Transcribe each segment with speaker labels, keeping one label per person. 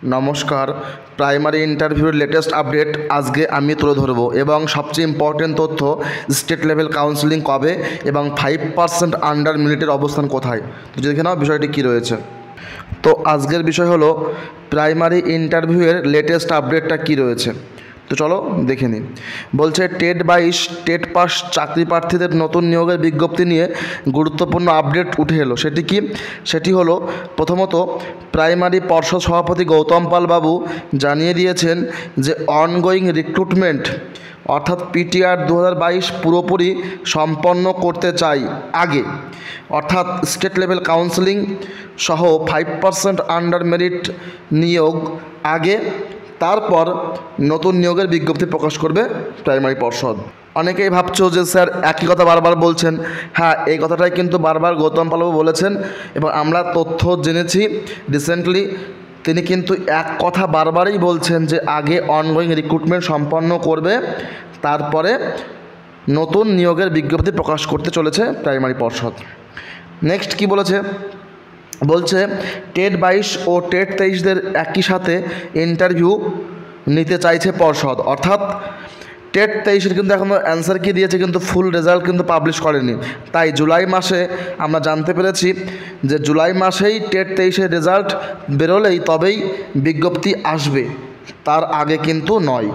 Speaker 1: নমস্কার। প্রাইমারি ইন্টারভিউর latest update আজকে আমি তুলে ধরবো এবং সবচেয়ে ইম্পর্টেন্ট তথ্য স্টেট লেভেল কাউন্সেলিং কবে এবং 5% আন্ডার মিনিটের অবস্থান কোথায়। তো দেখে নাও বিষয়টি কী রয়েছে। তো আজকের বিষয় হলো প্রাইমারি ইন্টারভিউয়ের লেটেস্ট আপডেটটা কী রয়েছে। তো চলো দেখে নিই। বলছে টেট 22 টেট পাস চাকরি প্রার্থীদের নতুন নিয়োগের বিজ্ঞপ্তি নিয়ে গুরুত্বপূর্ণ আপডেট উঠে এলো। সেটি কি? সেটি হলো প্রথমত প্রাইমারি পর্ষদ সভাপতি গৌতম পাল বাবু জানিয়ে দিয়েছেন যে অনগোয়িং রিক্রুটমেন্ট অর্থাৎ পিটিআর 2022 পুরোপুরি সম্পন্ন করতে চাই আগে, অর্থাৎ স্টেট লেভেল কাউন্সেলিং সহ 5% আন্ডার মেরিট নিয়োগ আগে, তারপর নতুন নিয়োগের বিজ্ঞপ্তি প্রকাশ করবে প্রাইমারি পর্ষদ। অনেকেই ভাবছো যে স্যার একই কথা বারবার বলছেন। হ্যাঁ, এই কথাটাই কিন্তু বারবার গৌতম পালবাবু বলেছেন এবং আমরা তথ্য জেনেছি রিসেন্টলি। তিনি কিন্তু এক কথা বারবারই বলছেন যে আগে অনগোয়িং রিক্রুটমেন্ট সম্পন্ন করবে, তারপরে নতুন নিয়োগের বিজ্ঞপ্তি প্রকাশ করতে চলেছে প্রাইমারি পর্ষদ। নেক্সট কি বলেছে? বলছে টেট 22 ও টেট 23দের একই সাথে ইন্টারভিউ নিতে চাইছে পর্ষদ, অর্থাৎ টেট 23-এর কিন্তু এখনও অ্যান্সার কি দিয়েছে, কিন্তু ফুল রেজাল্ট কিন্তু পাবলিশ করেনি। তাই জুলাই মাসে আমরা জানতে পেরেছি যে জুলাই মাসেই টেট 23-এর রেজাল্ট বেরোলেই তবেই বিজ্ঞপ্তি আসবে, তার আগে কিন্তু নয়।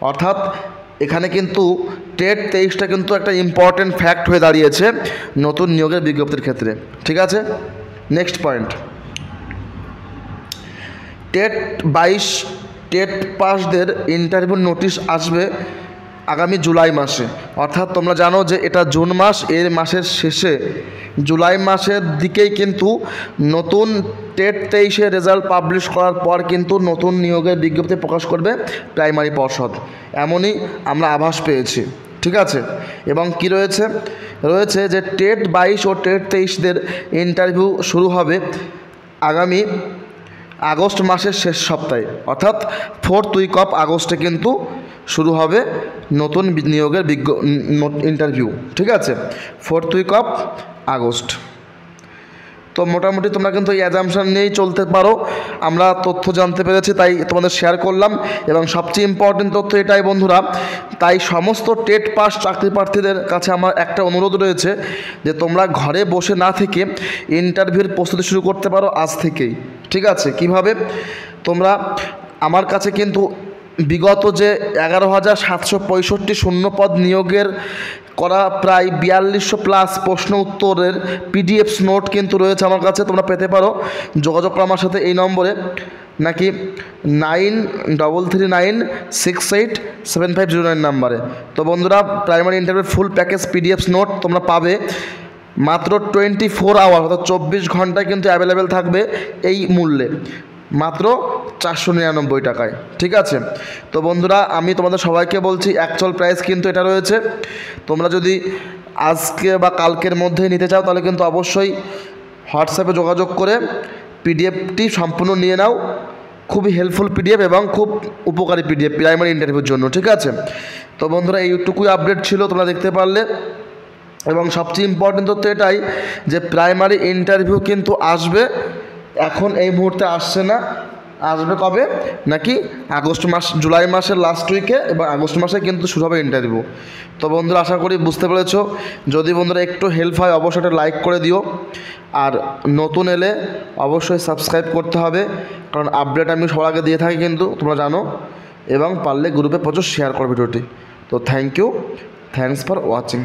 Speaker 1: অর্থাৎ এখানে কিন্তু টেট 23টা কিন্তু একটা ইম্পর্টেন্ট ফ্যাক্ট হয়ে দাঁড়িয়েছে নতুন নিয়োগের বিজ্ঞপ্তির ক্ষেত্রে। ঠিক আছে, নেক্সট পয়েন্ট। টেট 22 টেট পাসদের ইন্টারভিউ নোটিশ আসবে আগামী জুলাই মাসে, অর্থাৎ তোমরা জানো যে এটা জুন মাস, এর মাসের শেষে জুলাই মাসের দিকেই কিন্তু নতুন টেট 23-এর রেজাল্ট পাবলিশ করার পর কিন্তু নতুন নিয়োগের বিজ্ঞপ্তি প্রকাশ করবে প্রাইমারি পর্ষদ, এমনই আমরা আভাস পেয়েছি। ঠিক আছে, এবং কি রয়েছে রয়েছে যে টেট 22 ও টেট 23দের ইন্টারভিউ শুরু হবে আগামী আগস্ট মাসের শেষ সপ্তাহে, অর্থাৎ 4th উইক অফ আগস্টে কিন্তু শুরু হবে নতুন নিয়োগের ইন্টারভিউ। ঠিক আছে, 4th উইক অফ আগস্ট। তো মোটামুটি তোমরা কিন্তু এই অ্যাজাম্পশন নিয়েই চলতে পারো। আমরা তথ্য জানতে পেরেছি তাই তোমাদের শেয়ার করলাম, এবং সবচেয়ে ইম্পর্টেন্ট তথ্য এটাই বন্ধুরা, তাই সমস্ত টেট পাস চাকরি প্রার্থীদের কাছে আমার একটা অনুরোধ রয়েছে যে তোমরা ঘরে বসে না থেকে ইন্টারভিউর প্রস্তুতি শুরু করতে পারো আজ থেকেই। ঠিক আছে, কিভাবে? তোমরা আমার কাছে কিন্তু বিগত যে 11,765 শূন্যপদ নিয়োগের করা প্রায় 4200+ প্রশ্ন উত্তরের পিডিএফ নোট কিন্তু রয়েছে আমার কাছে, তোমরা পেতে পারো। যোগাযোগ করো আমার সাথে এই নম্বরে, নাকি 9399687509 নাম্বারে। তো বন্ধুরা, প্রাইমারি ইন্টারভিউর ফুল প্যাকেজ পিডিএফ নোট তোমরা পাবে মাত্র 24 আওয়ার, অর্থাৎ 24 ঘন্টায় কিন্তু অ্যাভেলেবেল থাকবে এই মূল্যে, মাত্র 499 টাকায়। ঠিক আছে, তো বন্ধুরা আমি তোমাদের সবাইকে বলছি অ্যাকচুয়াল প্রাইস কিন্তু এটা রয়েছে। তোমরা যদি আজকে বা কালকের মধ্যে নিতে চাও তাহলে কিন্তু অবশ্যই হোয়াটসঅ্যাপে যোগাযোগ করে পিডিএফটি সম্পূর্ণ নিয়ে নাও। খুবই হেল্পফুল পিডিএফ এবং খুব উপকারী পিডিএফ প্রাইমারি ইন্টারভিউর জন্য। ঠিক আছে, তো বন্ধুরা এইটুকুই আপডেট ছিল, তোমরা দেখতে পারলে। এবং সবচেয়ে ইম্পর্টেন্ট তথ্য এটাই যে প্রাইমারি ইন্টারভিউ কিন্তু আসবে, এখন এই মুহূর্তে আসছে না, আসবে কবে? নাকি আগস্ট মাস, জুলাই মাসের লাস্ট উইকে এবং আগস্ট মাসে কিন্তু শুরু হবে ইন্টারভিউ। তো বন্ধুরা আশা করি বুঝতে পেরেছো। যদি বন্ধুরা একটু হেল্প হয় অবশ্যই একটা লাইক করে দিও, আর নতুন এলে অবশ্যই সাবস্ক্রাইব করতে হবে, কারণ আপডেট আমি সবার আগে দিয়ে থাকি কিন্তু তোমরা জানো, এবং পারলে গ্রুপে প্রচুর শেয়ার করো ভিডিওটি। তো thank you, thanks for watching.